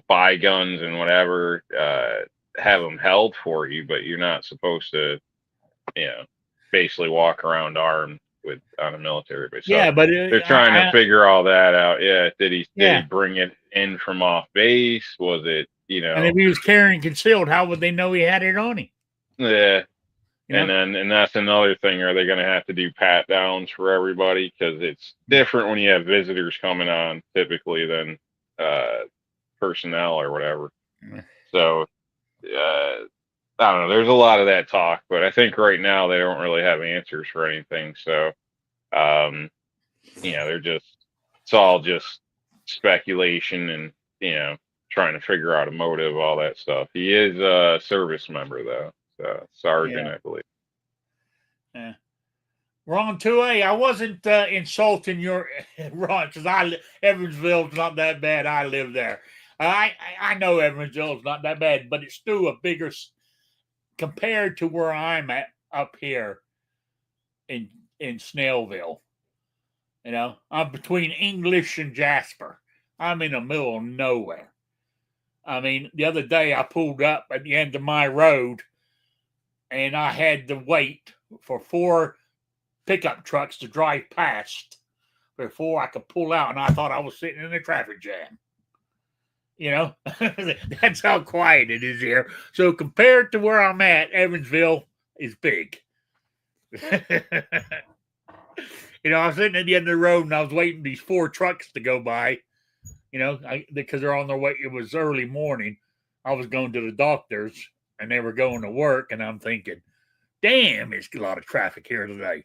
buy guns and whatever, have them held for you, but you're not supposed to, basically walk around armed on a military base. So but they're trying to figure all that out. Yeah. Did he bring it in from off base? Was it, And if he was carrying concealed, how would they know he had it on him? Yeah. And then, and that's another thing. Are they going to have to do pat downs for everybody? Because it's different when you have visitors coming on typically than personnel or whatever. So, I don't know. There's a lot of that talk, but I think right now they don't really have answers for anything. So, they're just, it's all just speculation and, trying to figure out a motive, all that stuff. He is a service member, though. So, sergeant, I believe. Yeah. Ron 2A, I wasn't insulting your Ron because Evansville's not that bad. I live there. I know Evansville's not that bad, but it's still a bigger compared to where I'm at up here in Snellville. I'm between English and Jasper. I'm in the middle of nowhere. I mean, the other day I pulled up at the end of my road and I had to wait for 4 pickup trucks to drive past before I could pull out, and I thought I was sitting in a traffic jam. That's how quiet it is here. So compared to where I'm at, Evansville is big. I was sitting at the end of the road and I was waiting for these 4 trucks to go by, because they're on their way. It was early morning. I was going to the doctor's and they were going to work, and I'm thinking, damn, there's a lot of traffic here today.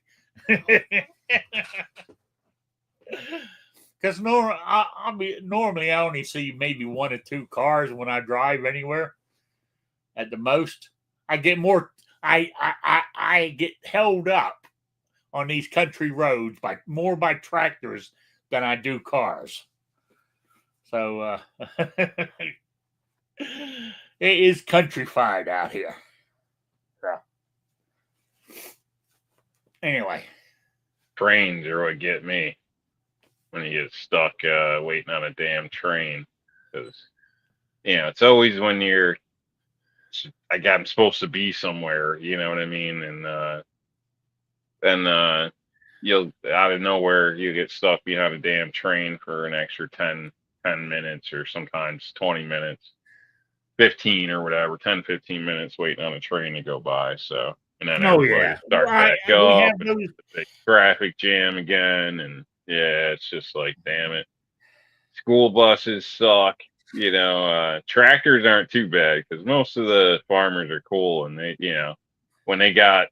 Because normally I only see maybe 1 or 2 cars when I drive anywhere. At the most, I get more. I get held up on these country roads more by tractors than I do cars. So it is countrified out here. So anyway, trains are what get me when you get stuck waiting on a damn train, because it's always when I'm supposed to be somewhere, you know what I mean, and then you'll out of nowhere you get stuck behind a damn train for an extra 10 minutes, or sometimes 20 minutes, 15 or whatever, 10-15 minutes waiting on a train to go by. So, and then everybody starts back up, and it's a big traffic jam again, and it's just like, damn it. School buses suck. Tractors aren't too bad because most of the farmers are cool, and they, when they got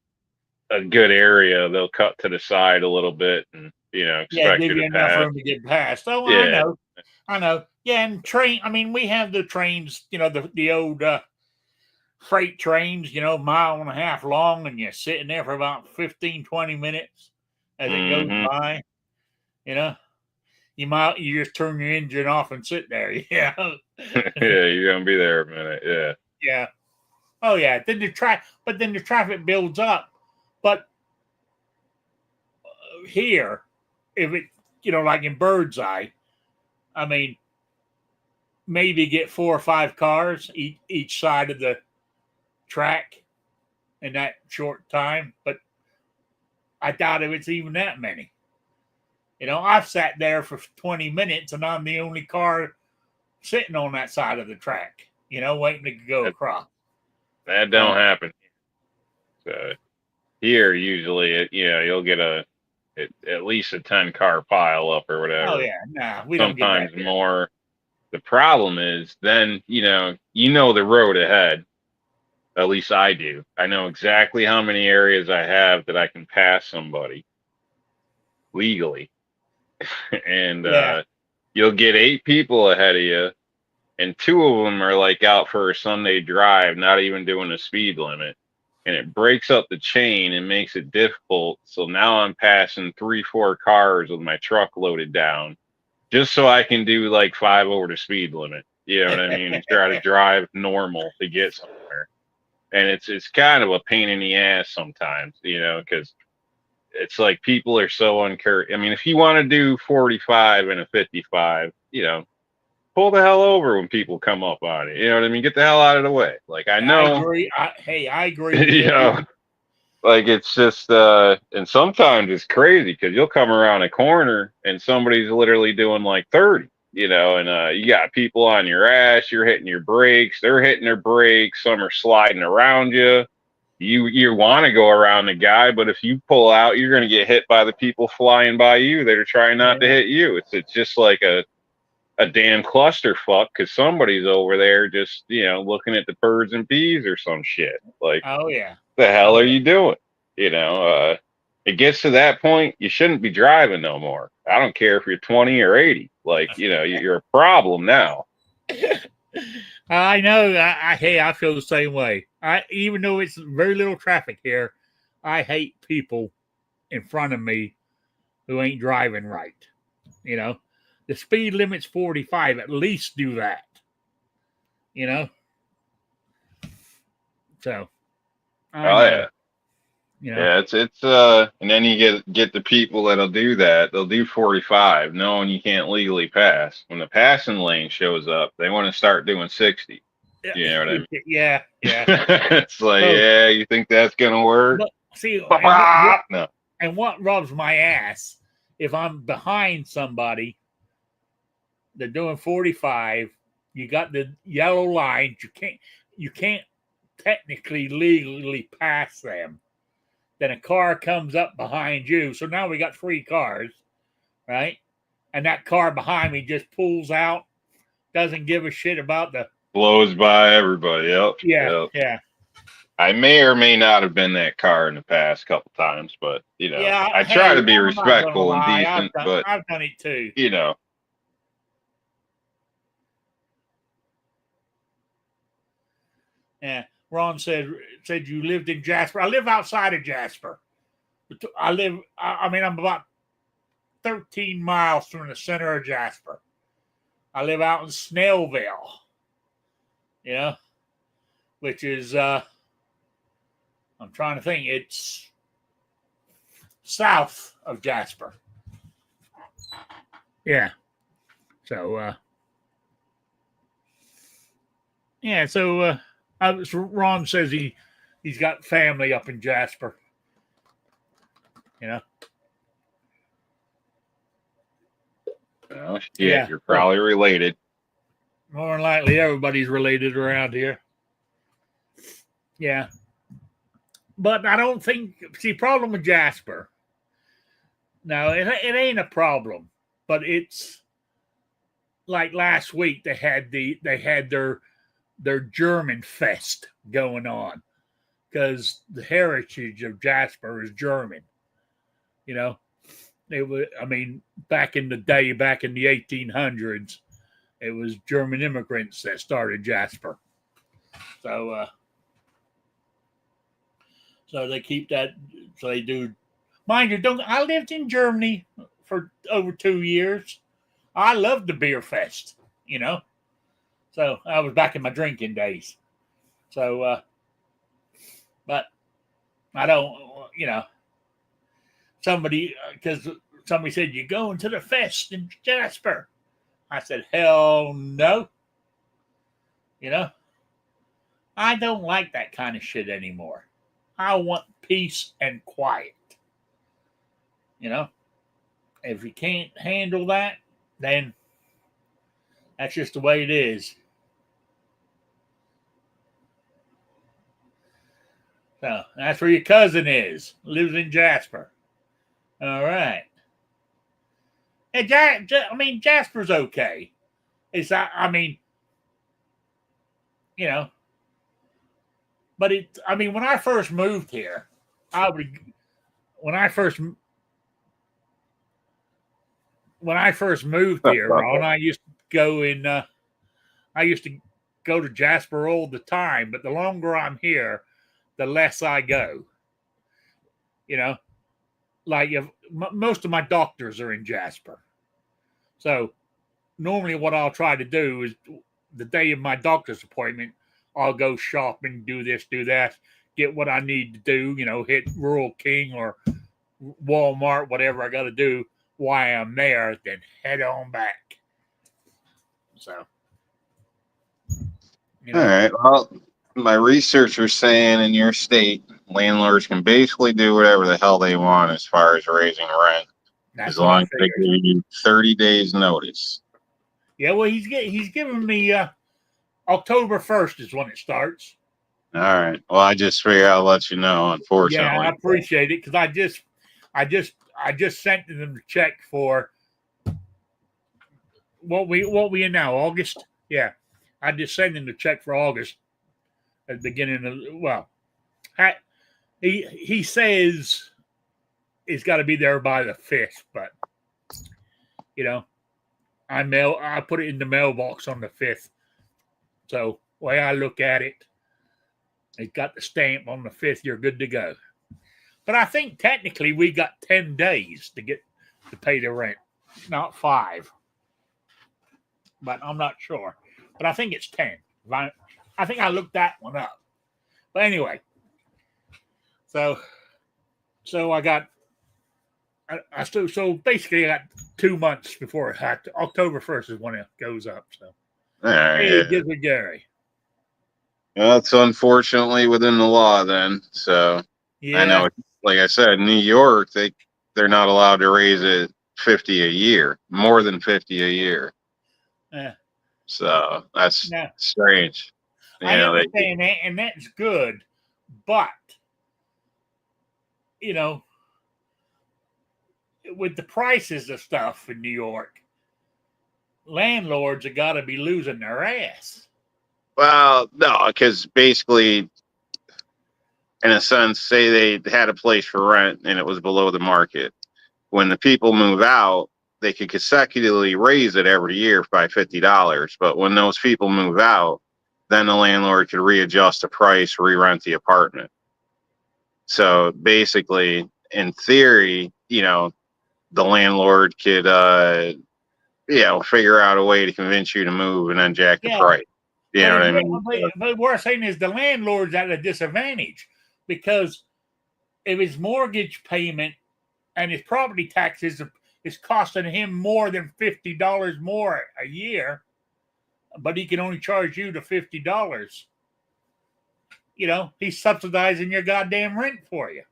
a good area, they'll cut to the side a little bit and, expect you to enough pass. room to get past. Oh, yeah. I know. Yeah, and we have the trains, the old freight trains, mile and a half long, and you're sitting there for about 15-20 minutes as it goes by. You just turn your engine off and sit there. Yeah. You're gonna be there a minute. Yeah. Yeah. Oh yeah. Then the traffic builds up. But here, if it, like in Birdseye, I mean, maybe get 4 or 5 cars each side of the track in that short time, but I doubt if it's even that many. I've sat there for 20 minutes and I'm the only car sitting on that side of the track, waiting to go across. That don't happen. So here, usually, you'll get at least a 10-car pile up or whatever. Oh yeah, nah, we sometimes don't get that more. The problem is then, the road ahead. At least I do. I know exactly how many areas I have that I can pass somebody legally. And you'll get 8 people ahead of you, and 2 of them are like out for a Sunday drive, not even doing a speed limit. And it breaks up the chain and makes it difficult. So now I'm passing 3-4 cars with my truck loaded down, just so I can do like 5 over the speed limit. You know what I mean? And try to drive normal to get somewhere. And it's kind of a pain in the ass sometimes, because it's like people are so uncouraged. I mean, if you want to do 45 and a 55, pull the hell over when people come up on it. You know what I mean? Get the hell out of the way. Like, I know. I agree. I agree. Like, it's just, and sometimes it's crazy because you'll come around a corner and somebody's literally doing like 30, and you got people on your ass. You're hitting your brakes. They're hitting their brakes. Some are sliding around you. you want to go around the guy, but if you pull out, you're going to get hit by the people flying by you that are trying not to hit you. It's just like a damn clusterfuck because somebody's over there just looking at the birds and bees or some shit. Like, Oh yeah. the hell Oh, are yeah. you doing? It gets to that point, you shouldn't be driving no more. I don't care if you're 20 or 80. Like, you're a problem now. I know. Hey, I feel the same way. Even though it's very little traffic here, I hate people in front of me who ain't driving right. You know, the speed limit's 45. At least do that. You know. So. Yeah. Yeah, it's and then you get the people that'll do that. They'll do 45, knowing you can't legally pass. When the passing lane shows up, they want to start doing 60. You know what I mean? Yeah. It's like, you think that's gonna work? But see, No. And what rubs my ass, if I'm behind somebody, they're doing 45, you got the yellow lines, you can't technically legally pass them. Then a car comes up behind you. So now we got 3 cars, right? And that car behind me just pulls out, doesn't give a shit about the blows by everybody. Yep. Yeah. I may or may not have been that car in the past couple times, but I try to be respectful and decent. I've done it too. Yeah. Ron said you lived in Jasper. I live outside of Jasper. I'm about 13 miles from the center of Jasper. I live out in Snellville, which is, I'm trying to think, it's south of Jasper. Yeah. So, Ron says he's got family up in Jasper. Well, you're probably related. More than likely, everybody's related around here. Yeah. But I don't think, problem with Jasper. No, it ain't a problem, but it's like last week they had their German fest going on because the heritage of Jasper is German. It was, back in the day, back in the 1800s, it was German immigrants that started Jasper. So they keep that. So they do. Mind you, I lived in Germany for over 2 years. I loved the beer fest, So I was back in my drinking days. So, but I don't, because somebody said, "You going to the fest in Jasper?" I said, "Hell no." I don't like that kind of shit anymore. I want peace and quiet. If you can't handle that, then that's just the way it is. So that's where your cousin is. Lives in Jasper. All right. And Jasper's okay. It's but when I first moved here, when I first moved here, Ron, I used to go to Jasper all the time, but the longer I'm here, the less I go. Like most of my doctors are in Jasper. So normally what I'll try to do is the day of my doctor's appointment, I'll go shopping, do this, do that, get what I need to do, hit Rural King or Walmart, whatever I got to do while I'm there, then head on back. So. All right. Well, my research was saying in your state, landlords can basically do whatever the hell they want as far as raising rent, as long as they give you 30 days notice. Yeah, well, he's giving me October 1st is when it starts. All right. Well, I just figured I'll let you know. Yeah, I Unfortunately. appreciate it because I just sent them the check for what we in now, August. Yeah, I just sent them the check for August at the beginning of I, he says it's got to be there by the 5th, but you know I put it in the mailbox on the 5th. So the way I look at it, it got the stamp on the 5th. You're good to go. But I think technically we got 10 days to pay the rent, not 5. But I'm not sure. But I think it's 10. I think I looked that one up. But anyway, so I got so basically I got 2 months before it had to, October 1st is when it goes up. So All right. hey, Yeah. give it Gary. Well, that's unfortunately within the law then. So I Yeah. know, like I said, New York, they're not allowed to raise it 50 a year, more than 50 a year. Yeah. So that's Now strange. You I know, understand that, and that's good, but you know, with the prices of stuff in New York, landlords have got to be losing their ass. well, no, because basically, in a sense, say they had a place for rent and it was below the market. When the people move out, they could consecutively raise it every year by $50. But when those people move out, then the landlord could readjust the price, re-rent the apartment. So basically, in theory, the landlord could, figure out a way to convince you to move and then jack the Yeah, price. You but know what it's, I mean? but what we're saying is the landlord's at a disadvantage because if his mortgage payment and his property taxes is costing him more than $50 more a year, but he can only charge you the $50. He's subsidizing your goddamn rent for you.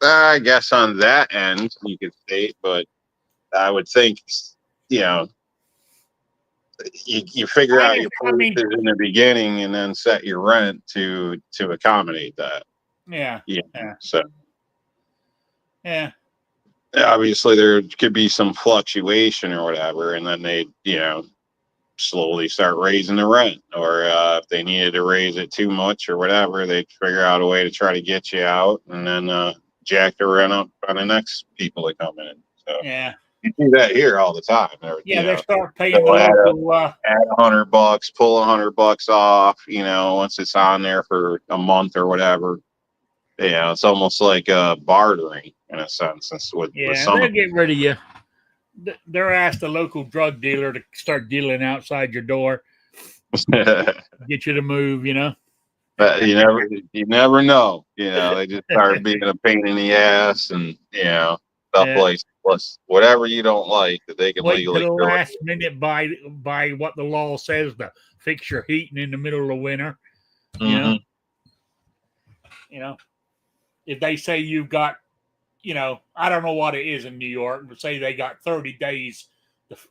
I guess on that end, you could say, but I would think, you know, you figure out your I mean, prices in the beginning and then set your rent to accommodate that. yeah, Yeah. yeah, So yeah, obviously there could be some fluctuation or whatever, and then they, slowly start raising the rent. Or if they needed to raise it too much or whatever, they'd figure out a way to try to get you out and then jack the rent up on the next people that come in. So yeah, you do that here all the time. yeah. They start paying the They'll local. add $100, pull $100 off, once it's on there for a month or whatever. It's almost like bartering in a sense. It's with Yeah, some they'll of get rid of you. They're asked a local drug dealer to start dealing outside your door, them. get you to move. But you never know. They just start being a pain in the ass and stuff Yeah. like whatever you don't like that they can Wait to legally the do last minute by what the law says to fix your heating in the middle of winter. it. You know, you know, if they say you've got, I don't know what it is in New York, but say they got 30 days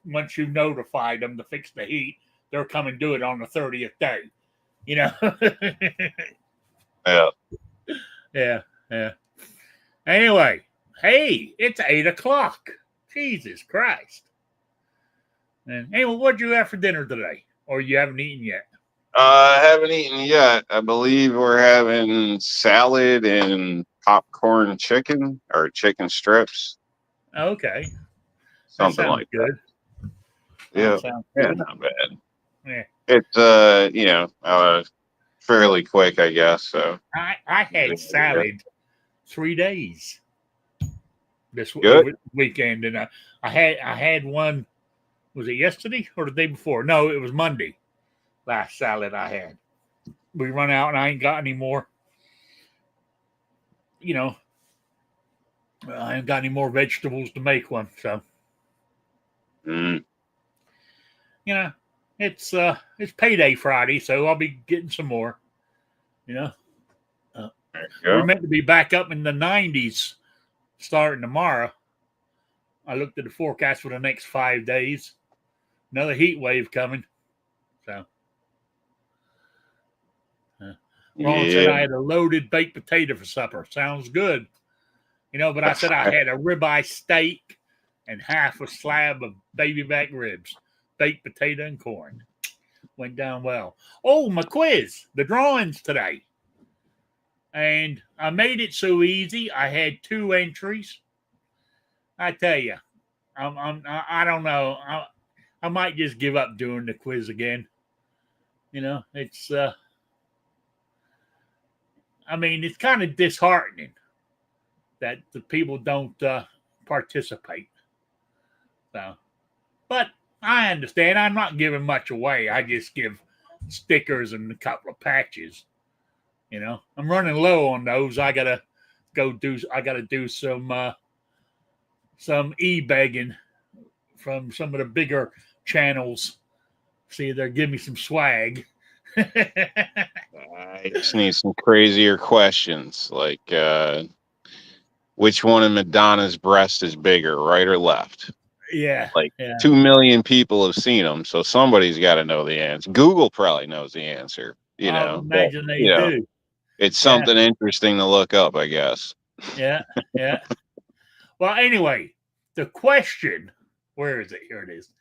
once you notified them to fix the heat, they'll come and do it on the 30th day. Yeah. Yeah, yeah. Anyway, hey, it's 8 o'clock. Jesus Christ. And anyway, what'd you have for dinner today? Or you haven't eaten yet? I haven't eaten yet. I believe we're having salad and popcorn chicken or chicken strips, Okay. That something sounds like that. good. That Yeah. sounds Yeah, good. not bad. Yeah. It's fairly quick, I guess. So I had salad 3 days this good. weekend, and I had one. Was it yesterday or the day before? No, it was Monday. Last salad I had. We run out, and I ain't got any more. I ain't got any more vegetables to make one. So Mm, you know, it's payday Friday, so I'll be getting some more. You know, uh, there you we're go. meant to be back up in the 90s starting tomorrow. I looked at the forecast for the next 5 days. Another heat wave coming. So, Ron said Yeah. I had a loaded baked potato for supper. Sounds good. But I said I had a ribeye steak and half a slab of baby back ribs, baked potato and corn. Went down well. Oh, my quiz, the drawings today. And I made it so easy. I had 2 entries. I tell you, I don't know. I might just give up doing the quiz again. It's it's kind of disheartening that the people don't participate. So, but I understand. I'm not giving much away. I just give stickers and a couple of patches. I'm running low on those. I gotta do some e-begging from some of the bigger channels. See if they'll give me some swag. I just need some crazier questions, like which one of Madonna's breast is bigger, right or left? Yeah. Like yeah. 2 million people have seen them, so somebody's got to know the answer. Google probably knows the answer. I imagine they do. It's something interesting to look up, I guess. Yeah. Well, anyway, the question, where is it? Here it is.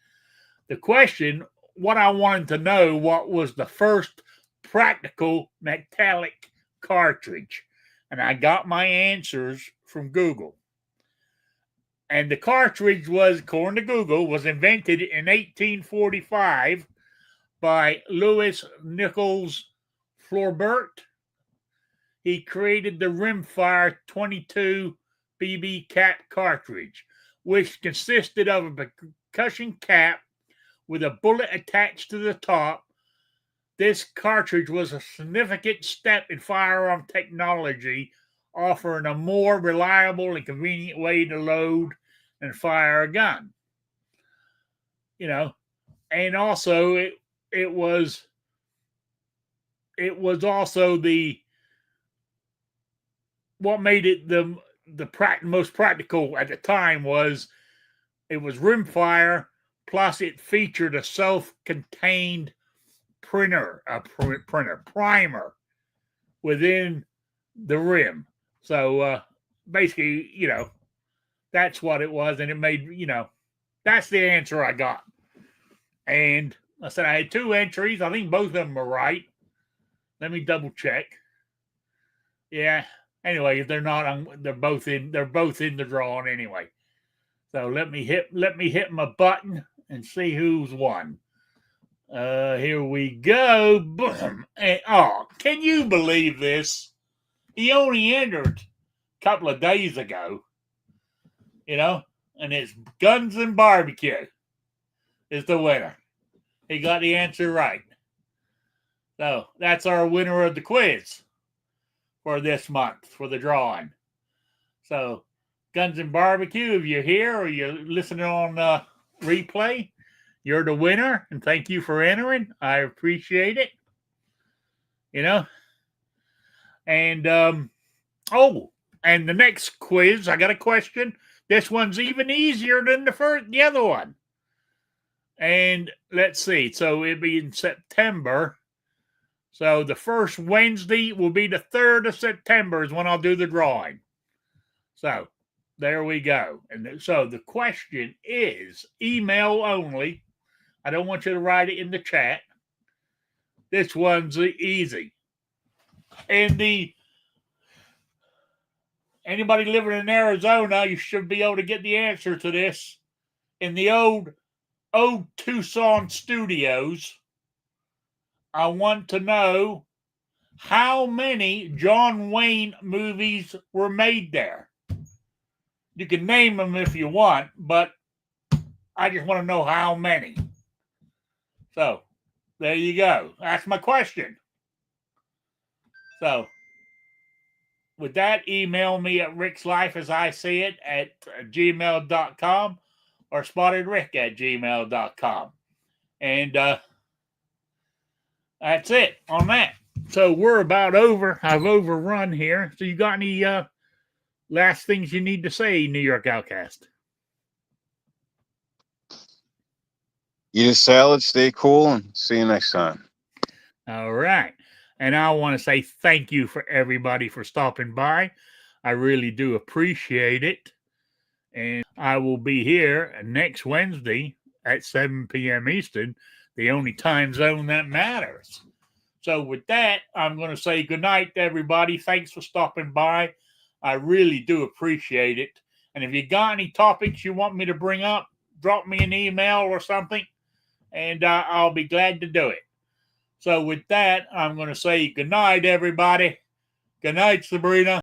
The question, what I wanted to know, what was the first practical metallic cartridge? And I got my answers from Google. And the cartridge was, according to Google, was invented in 1845 by Louis Nichols Flaubert. He created the Rimfire 22 BB cap cartridge, which consisted of a percussion cap with a bullet attached to the top. This cartridge was a significant step in firearm technology, offering a more reliable and convenient way to load and fire a gun. And also it was also what made it the most practical at the time was it was rimfire, plus it featured a self-contained primer within the rim. So basically, that's what it was, and it made, that's the answer I got. And I said I had 2 entries. I think both of them were right. Let me double check. Yeah. Anyway, if they're not, they're both in the drawing anyway. So let me hit my button and see who's won. Here we go. Boom. And, can you believe this? He only entered a couple of days ago. And it's Guns and Barbecue is the winner. He got the answer right. So that's our winner of the quiz for this month for the drawing. So Guns and Barbecue, if you're here or you're listening on replay, you're the winner, and thank you for entering. I appreciate it. And and the next quiz, I got a question. This one's even easier than the other one. And let's see. So it'll be in September. So the first Wednesday will be the 3rd of September is when I'll do the drawing. So there we go. And so the question is email only. I don't want you to write it in the chat. This one's easy. And anybody living in Arizona, you should be able to get the answer to this. In the old Tucson studios, I want to know how many John Wayne movies were made there. You can name them if you want, but I just want to know how many. So, there you go. That's my question. So, with that, email me at rickslifeasIseeit at gmail.com or spottedrick@gmail.com. And that's it on that. So we're about over. I've overrun here. So you got any last things you need to say, New York Outcast? Eat a salad, stay cool, and see you next time. All right. And I want to say thank you for everybody for stopping by. I really do appreciate it. And I will be here next Wednesday at 7 p.m. Eastern, the only time zone that matters. So with that, I'm going to say good night to everybody. Thanks for stopping by. I really do appreciate it. And if you got any topics you want me to bring up, drop me an email or something, and I'll be glad to do it. So with that, I'm going to say good night, everybody. Good night, Sabrina.